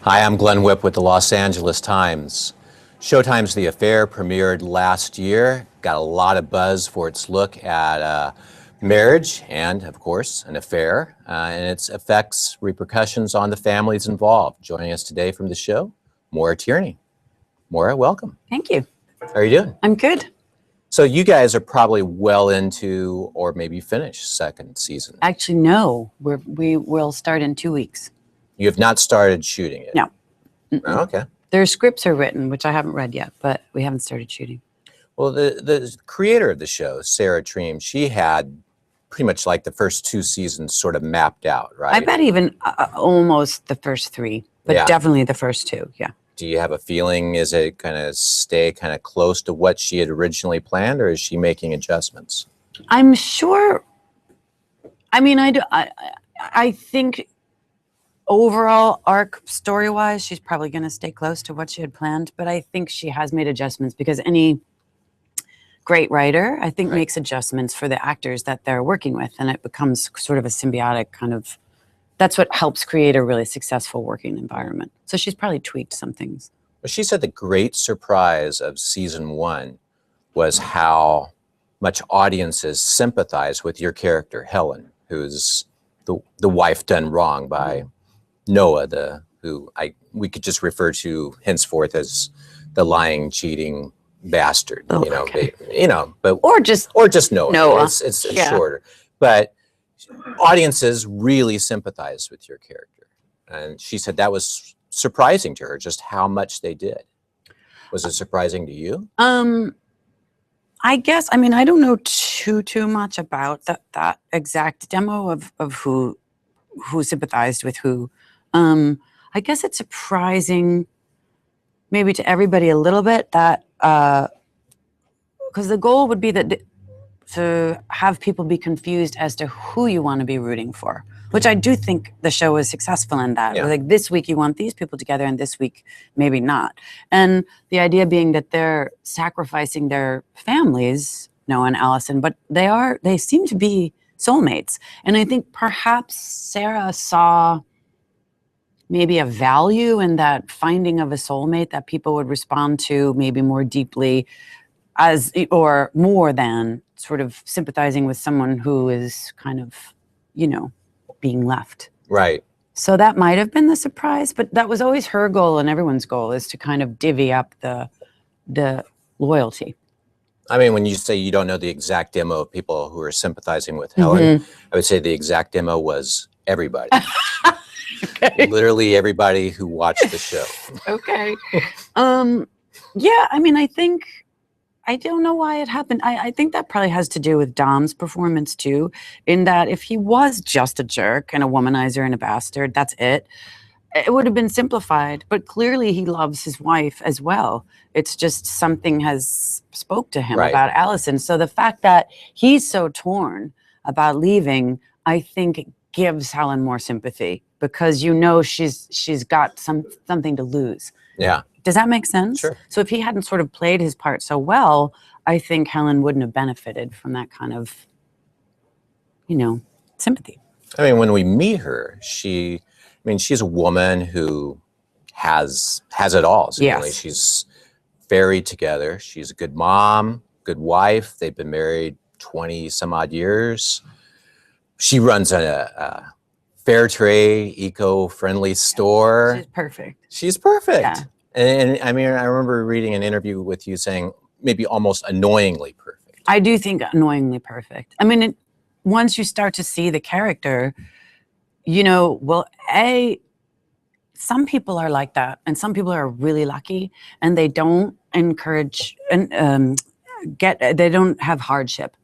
Hi, I'm Glenn Whipp with the Los Angeles Times. Showtime's The Affair premiered last year, got a lot of buzz for its look at marriage and, of course, an affair and its effects, repercussions on the families involved. Joining us today from the show, Maura Tierney. Maura, welcome. Thank you. How are you doing? I'm good. So you guys are probably well into, or maybe finished, second season. Actually, no. We will start in 2 weeks. You have not started shooting it? No. Oh, okay. Their scripts are written, which I haven't read yet, but we haven't started shooting. Well, the creator of the show, Sarah Treem, she had pretty much like the first 2 seasons sort of mapped out, right? I bet even almost the first 3, but Yeah. definitely the first 2, yeah. Do you have a feeling, is it going to stay kind of close to what she had originally planned, or is she making adjustments? I'm sure, I mean, I think overall arc story-wise, she's probably going to stay close to what she had planned, but I think she has made adjustments because any great writer, I think, makes adjustments for the actors that they're working with, and it becomes sort of a symbiotic kind of, that's what helps create a really successful working environment. So she's probably tweaked some things. Well, she said the great surprise of season 1 was how much audiences sympathize with your character, Helen, who's the wife done wrong by Noah, who we could just refer to henceforth as the lying, cheating bastard. Oh, but or just Noah. Noah. It's shorter, but audiences really sympathize with your character, and she said that was surprising to her, just how much they did. Was it surprising to you? I guess, I mean, I don't know too much about that exact demo of who sympathized with who. I guess it's surprising maybe to everybody a little bit that, because the goal would be that to have people be confused as to who you want to be rooting for, which I do think the show is successful in that. Yeah. Like this week you want these people together and this week maybe not. And the idea being that they're sacrificing their families, Noah and Allison, but they seem to be soulmates. And I think perhaps Sarah saw maybe a value in that finding of a soulmate that people would respond to maybe more deeply as, or more than sort of sympathizing with someone who is kind of, being left. Right. So that might have been the surprise, but that was always her goal and everyone's goal, is to kind of divvy up the loyalty. I mean, when you say you don't know the exact demo of people who are sympathizing with Helen, I would say the exact demo was everybody. Okay. Literally everybody who watched the show. Okay. Yeah, I mean, I don't know why it happened. I think that probably has to do with Dom's performance too, in that if he was just a jerk and a womanizer and a bastard, that's it. It would have been simplified, but clearly he loves his wife as well. It's just something has spoke to him about Allison. So the fact that he's so torn about leaving, I think gives Helen more sympathy, because she's got something to lose. Yeah. Does that make sense? Sure. So if he hadn't sort of played his part so well, I think Helen wouldn't have benefited from that kind of, sympathy. I mean, when we meet her, she's a woman who has it all. Seemingly. Yes. She's very together. She's a good mom, good wife. They've been married 20 some odd years. She runs a fair trade, eco-friendly store. She's perfect. She's perfect. Yeah. And I mean, I remember reading an interview with you saying maybe almost annoyingly perfect. I do think annoyingly perfect. I mean, once you start to see the character, some people are like that, and some people are really lucky, and they don't encourage and they don't have hardship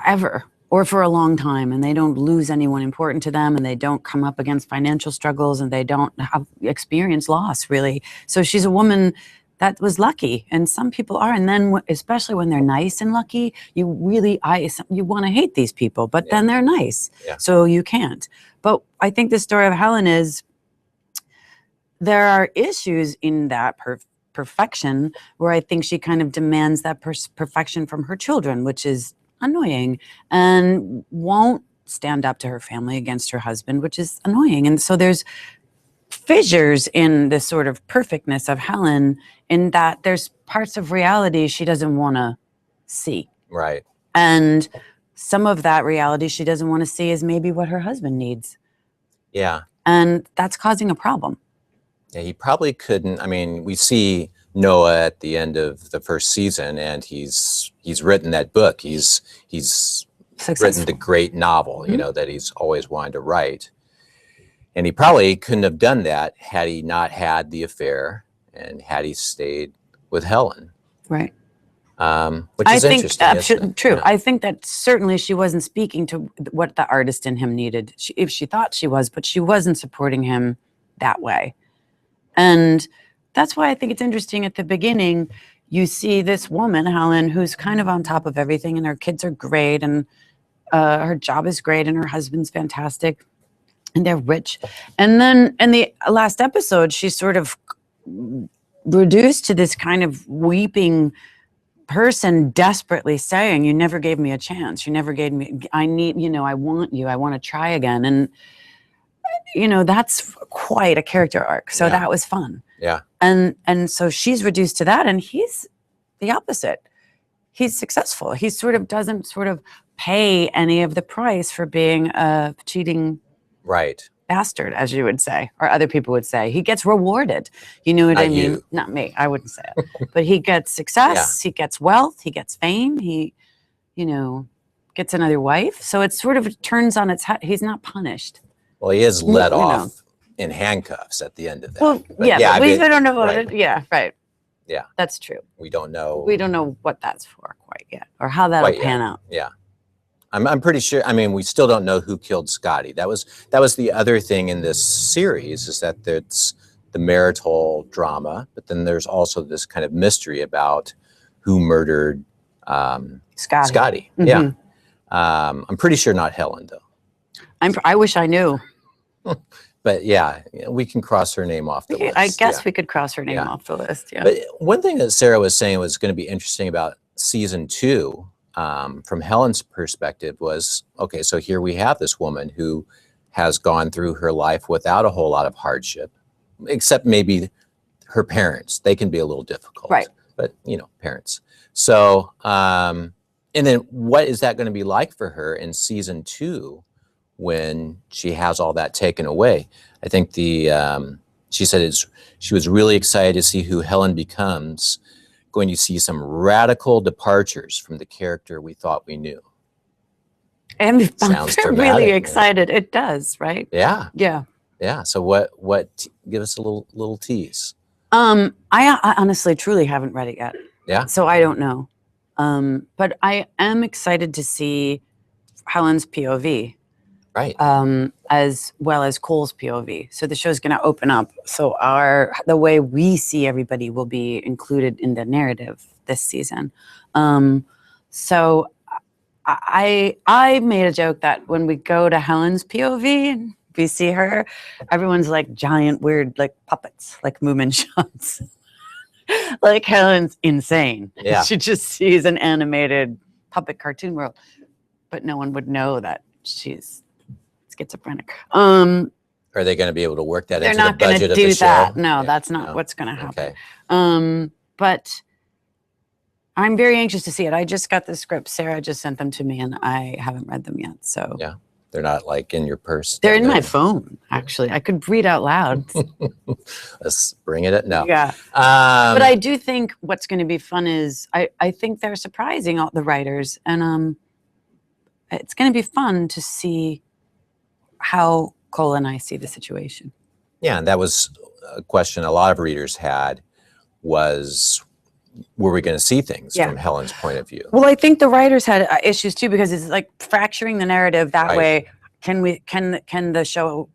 ever, or for a long time, and they don't lose anyone important to them, and they don't come up against financial struggles, and they don't have experience loss, really. So she's a woman that was lucky, and some people are, and then especially when they're nice and lucky, you want to hate these people, but then they're nice, so you can't. But I think the story of Helen is there are issues in that perfection where I think she kind of demands that perfection from her children, which is annoying, and won't stand up to her family against her husband, which is annoying. And so there's fissures in the sort of perfectness of Helen, in that there's parts of reality she doesn't want to see. Right. And some of that reality she doesn't want to see is maybe what her husband needs. Yeah. And that's causing a problem. Yeah, he probably couldn't. I mean, we see Noah at the end of the first season, and he's written that book. He's written the great novel, you know, that he's always wanted to write. And he probably couldn't have done that had he not had the affair and had he stayed with Helen. Right. Which is interesting. True. Yeah. I think that certainly she wasn't speaking to what the artist in him needed. If she thought she was, but she wasn't supporting him that way. And that's why I think it's interesting at the beginning, you see this woman, Helen, who's kind of on top of everything, and her kids are great, and her job is great, and her husband's fantastic, and they're rich. And then in the last episode, she's sort of reduced to this kind of weeping person, desperately saying, you never gave me a chance. You never gave me, I need, you know, I want you. I want to try again. And, you know, that's quite a character arc. So that was fun. Yeah. And so she's reduced to that, and he's the opposite. He's successful. He sort of doesn't sort of pay any of the price for being a cheating bastard, as you would say, or other people would say. He gets rewarded. You know what I mean? You. Not me. I wouldn't say it. But he gets success. He gets wealth. He gets fame. He, you know, gets another wife. So it sort of turns on its head. He's not punished. Well, he is let off in handcuffs at the end of that. Well, but yeah, but we don't know about it. Yeah, right. Yeah. That's true. We don't know. We don't know what that's for quite yet, or how that'll pan out. Yeah. I'm pretty sure. I mean, we still don't know who killed Scotty. That was the other thing in this series, is that it's the marital drama, but then there's also this kind of mystery about who murdered Scotty. Mm-hmm. Yeah. I'm pretty sure not Helen, though. I wish I knew. But yeah, we can cross her name off the list. I guess we could cross her name off the list. Yeah. But one thing that Sarah was saying was going to be interesting about season 2, from Helen's perspective, was, okay, so here we have this woman who has gone through her life without a whole lot of hardship, except maybe her parents. They can be a little difficult. Right. But, you know, parents. So, and then what is that going to be like for her in season 2? When she has all that taken away? I think she said she was really excited to see who Helen becomes, going to see some radical departures from the character we thought we knew. And Sounds I'm really excited. It does, right? Yeah. Yeah. Yeah. So what give us a little tease. I honestly truly haven't read it yet. Yeah. So I don't know. But I am excited to see Helen's POV. Right. As well as Cole's POV. So the show's going to open up. So the way we see everybody will be included in the narrative this season. So I made a joke that when we go to Helen's POV and we see her, everyone's like giant, weird, like puppets, like movement shots. Like Helen's insane. Yeah. She just sees an animated puppet cartoon world, but no one would know that she's schizophrenic. Are they going to be able to work that into the budget of the show? They're not going to do that. No, that's not what's going to happen. Okay. But I'm very anxious to see it. I just got the script. Sarah just sent them to me, and I haven't read them yet. So yeah, they're not like in your purse. They're in my phone, actually. I could read out loud. Let's bring it up. No. Yeah. But I do think what's going to be fun is I think they're surprising all the writers, and it's going to be fun to see how Cole and I see the situation. Yeah, and that was a question a lot of readers had, was, were we going to see things from Helen's point of view? Well, I think the writers had issues too, because it's like fracturing the narrative that way. Can the show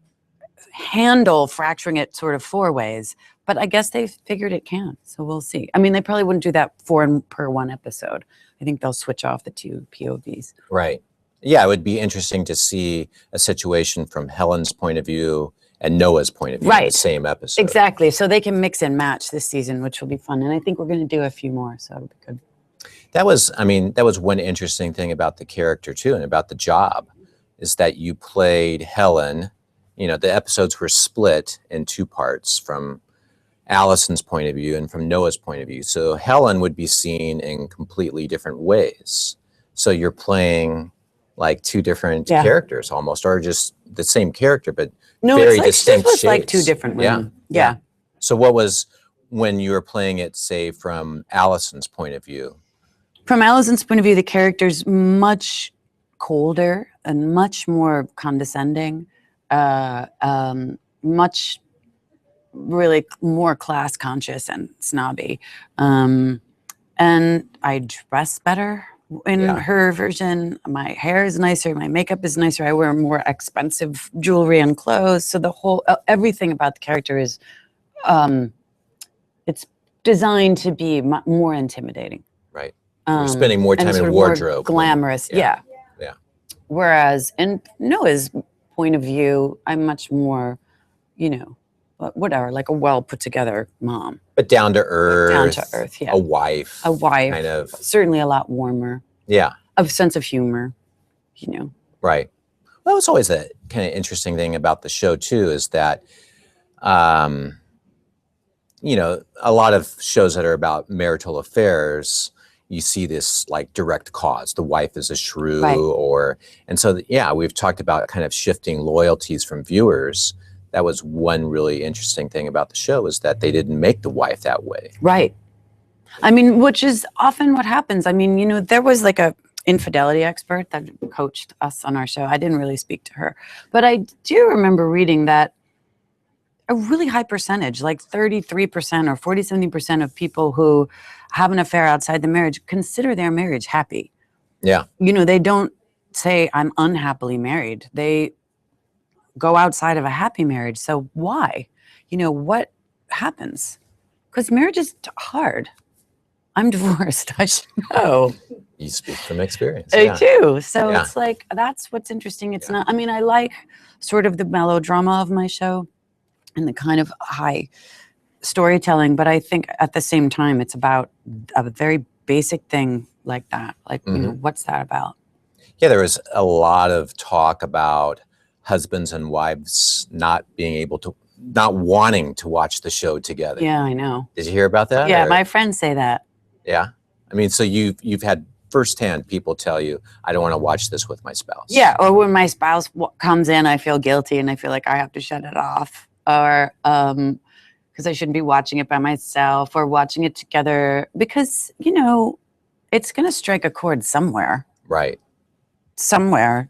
handle fracturing it sort of 4 ways? But I guess they figured it can, so we'll see. I mean, they probably wouldn't do that 4 per 1 episode. I think they'll switch off the 2 POVs. Right. Yeah, it would be interesting to see a situation from Helen's point of view and Noah's point of view in the same episode. Exactly. So they can mix and match this season, which will be fun. And I think we're going to do a few more, so it'll be good. That was one interesting thing about the character too, and about the job, is that you played Helen the episodes were split in two parts from Allison's point of view and from Noah's point of view. So Helen would be seen in completely different ways. So you're playing like two different characters almost, or just the same character, but very distinct shades. Like two different women. Yeah. So what was when you were playing it, say, from Allison's point of view? From Allison's point of view, the character's much colder and much more condescending, much really more class conscious and snobby. And I dress better in her version. My hair is nicer. My makeup is nicer. I wear more expensive jewelry and clothes. So the whole, everything about the character is, it's designed to be more intimidating. Right. You're spending more time in wardrobe. More glamorous. Yeah. Whereas in Noah's point of view, I'm much more, whatever, like a well put together mom. But down to earth. Down to earth, yeah. A wife. Kind of. Certainly a lot warmer. Yeah. A sense of humor, Right. Well, that was always a kind of interesting thing about the show too, is that, a lot of shows that are about marital affairs, you see this like direct cause. The wife is a shrew, and so we've talked about kind of shifting loyalties from viewers. That was one really interesting thing about the show, is that they didn't make the wife that way. Right. I mean, which is often what happens. I mean, there was like a infidelity expert that coached us on our show. I didn't really speak to her, but I do remember reading that a really high percentage, like 33% or 70% of people who have an affair outside the marriage consider their marriage happy. Yeah. They don't say, I'm unhappily married. They go outside of a happy marriage. So why? What happens? Because marriage is hard. I'm divorced. I should know. You speak from experience. I do. So it's like, that's what's interesting. It's not, I like sort of the melodrama of my show and the kind of high storytelling, but I think at the same time, it's about a very basic thing like that. Like, what's that about? Yeah, there was a lot of talk about husbands and wives not wanting to watch the show together. Yeah, I know. Did you hear about that? Yeah, my friends say that. Yeah. I mean, so you've had firsthand people tell you, I don't want to watch this with my spouse. Yeah, or when my spouse comes in, I feel guilty and I feel like I have to shut it off, or because I shouldn't be watching it by myself or watching it together, because, it's going to strike a chord somewhere. Right. Somewhere,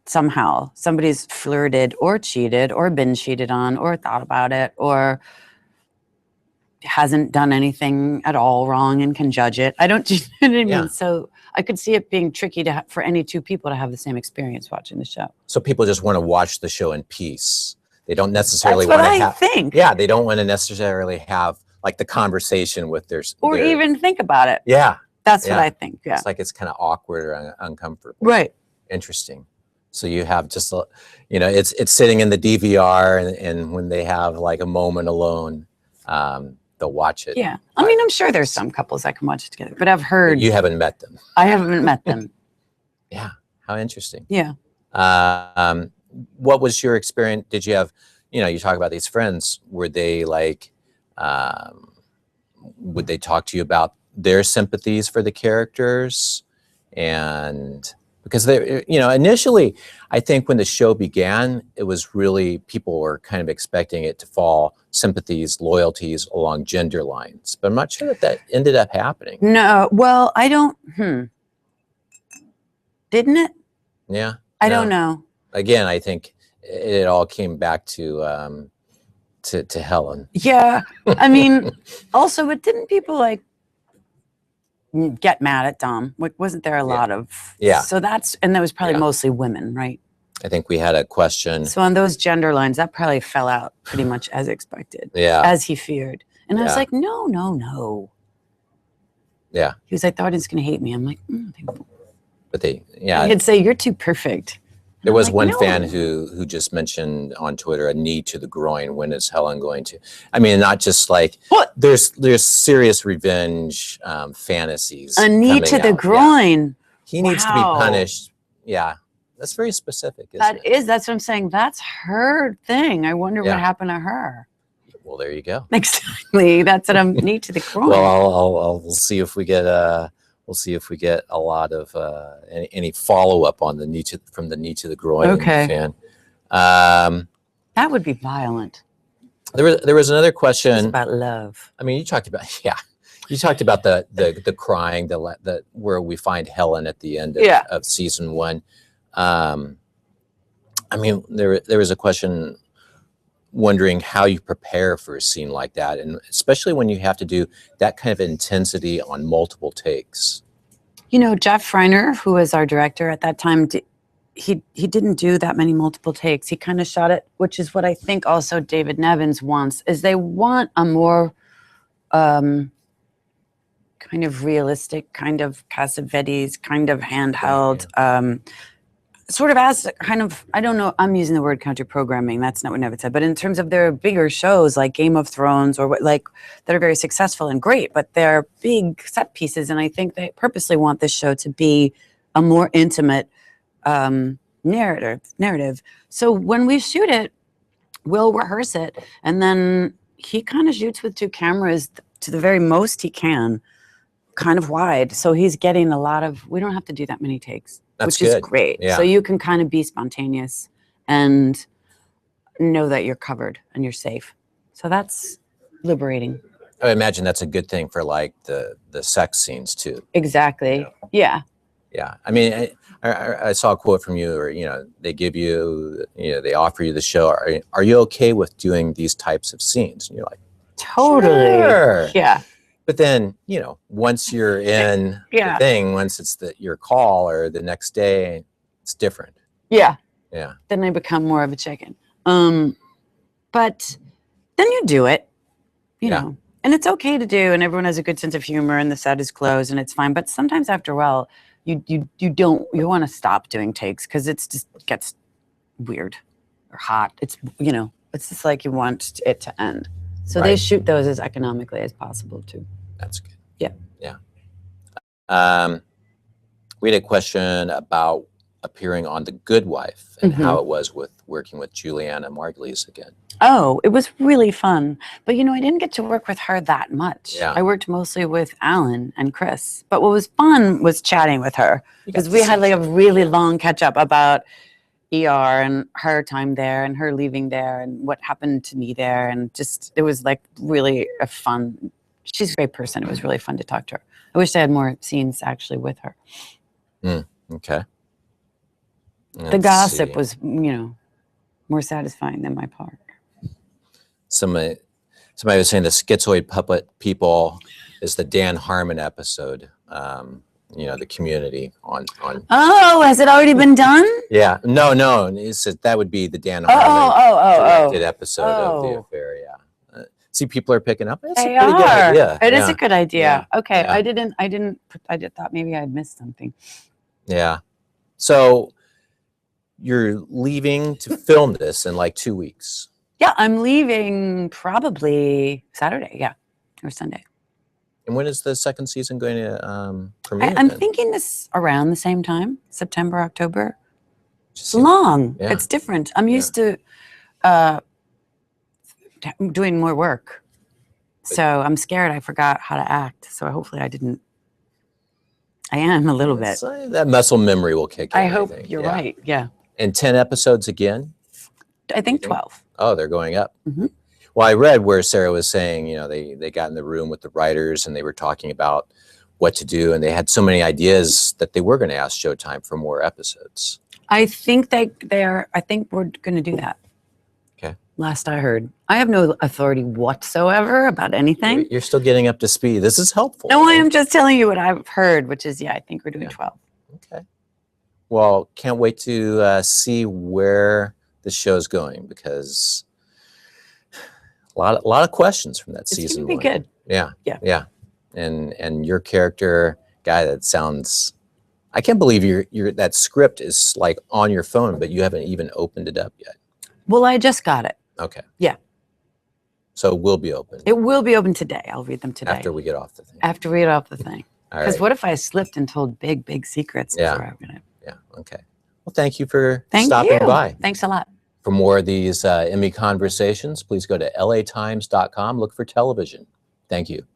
somehow, somebody's flirted or cheated or been cheated on or thought about it or hasn't done anything at all wrong and can judge it. I don't, you know what I mean? Yeah. So I could see it being tricky for any two people to have the same experience watching the show. So people just want to watch the show in peace. They don't necessarily want to have. That's what I think. Yeah, they don't want to necessarily have like the conversation with or even think about it. Yeah. That's what I think. Yeah. It's like it's kind of awkward or uncomfortable. Right. Interesting. So you have just, it's sitting in the DVR, and when they have like a moment alone, they'll watch it. Yeah. I mean, I'm sure there's some couples that can watch it together, but I've heard. You haven't met them. I haven't met them. Yeah. How interesting. Yeah. What was your experience? Did you have, you talk about these friends, were they like, would they talk to you about their sympathies for the characters? And because initially, I think when the show began, it was really, people were kind of expecting it to fall sympathies, loyalties along gender lines, but I'm not sure if that ended up happening. No, well, I don't, didn't it? Yeah. I don't know. Again, I think it all came back to Helen. Yeah. I mean, also, but didn't people like get mad at Dom? Like, wasn't there a lot of? Yeah. So that was probably mostly women, right? I think we had a question. So on those gender lines, that probably fell out pretty much as expected. Yeah. As he feared. And I was like, no. Yeah. He was like, the audience is going to hate me. I'm like, but I'd say, you're too perfect. There was one fan who just mentioned on Twitter a knee to the groin. When is Helen going to? I mean, not just like there's serious revenge fantasies. A knee to the groin. Yeah. He needs to be punished. Yeah. That's very specific, isn't it? That's what I'm saying. That's her thing. I wonder what happened to her. Well, there you go. Exactly. That's what I'm knee to the groin. Well, we'll see if we get a lot of any follow up on the from the knee to the groin fan. That would be violent. There was another question. It's about love. I mean, you talked about the crying, the where we find Helen at the end of season 1. I mean, there was a question wondering how you prepare for a scene like that, and especially when you have to do that kind of intensity on multiple takes. You know, Jeff Reiner, who was our director at that time, he didn't do that many multiple takes. He kind of shot it, which is what I think also David Nevins wants, is they want a more kind of realistic, kind of Cassavetes, kind of handheld, sort of as kind of, I don't know, I'm using the word counter programming. That's not what Nevin said. But in terms of their bigger shows like Game of Thrones or that are very successful and great, but they're big set pieces. And I think they purposely want this show to be a more intimate narrative. So when we shoot it, we'll rehearse it. And then he kind of shoots with 2 cameras to the very most he can, kind of wide. So he's getting a lot of, we don't have to do that many takes. Which is great. Yeah. So you can kind of be spontaneous and know that you're covered and you're safe. So that's liberating. I imagine that's a good thing for like the sex scenes too. Exactly. Yeah. Yeah. I mean, I saw a quote from you, or they give you, they offer you the show. Are you okay with doing these types of scenes? And you're like, totally. Sure. Yeah. But then, once you're in the thing, once it's your call or the next day, it's different. Yeah. Yeah. Then I become more of a chicken. But then you do it, you know, and it's okay to do, and everyone has a good sense of humor, and the set is closed, and it's fine. But sometimes after a while, you want to stop doing takes because it gets weird or hot. It's it's just like you want it to end. So they shoot those as economically as possible too. That's good. Yeah. Yeah. We had a question about appearing on The Good Wife and how it was with working with Juliana Margulies again. Oh, it was really fun. But I didn't get to work with her that much. Yeah. I worked mostly with Alan and Chris. But what was fun was chatting with her because we had like a really long catch up about ER and her time there and her leaving there and what happened to me there, and just it was like really a fun. She's a great person. It was really fun to talk to her. I wish I had more scenes actually with her. Okay. The gossip was more satisfying than my part. Somebody was saying the Schizoid Puppet People is the Dan Harmon episode. The Community on. Oh, has it already been done? Yeah. No. That would be the Dan Harmon directed episode of The Affair. Yeah. See, people are picking up. It's a pretty good idea. It is a good idea. Yeah. Okay. Yeah. I thought maybe I'd missed something. Yeah. So you're leaving to film this in like 2 weeks. Yeah, I'm leaving probably Saturday. Yeah, or Sunday. And when is the second season going to premiere? I'm thinking this around the same time, September, October. It's long. Yeah. It's different. I'm used to doing more work. So I'm scared I forgot how to act. So hopefully I didn't. I am a little bit. That muscle memory will kick in. I hope you're right. Yeah. And 10 episodes again? I think 12. Oh, they're going up. Well, I read where Sarah was saying, they got in the room with the writers and they were talking about what to do. And they had so many ideas that they were going to ask Showtime for more episodes. I think I think we're going to do that. Okay. Last I heard. I have no authority whatsoever about anything. You're still getting up to speed. This is helpful. No, I am just telling you what I've heard, which is, I think we're doing 12. Okay. Well, can't wait to see where the show's going, because a lot of questions from that season. It's going to be good. Yeah. And your character, guy, that sounds. I can't believe you're that script is like on your phone, but you haven't even opened it up yet. Well, I just got it. Okay. Yeah. So it will be open. It will be open today. I'll read them today. After we get off the thing. After we get off the thing. All right. Because what if I slipped and told big secrets before I read it? Yeah. Okay. Well, thank you for Thank stopping you. by. Thanks a lot. For more of these Emmy conversations, please go to latimes.com, look for television. Thank you.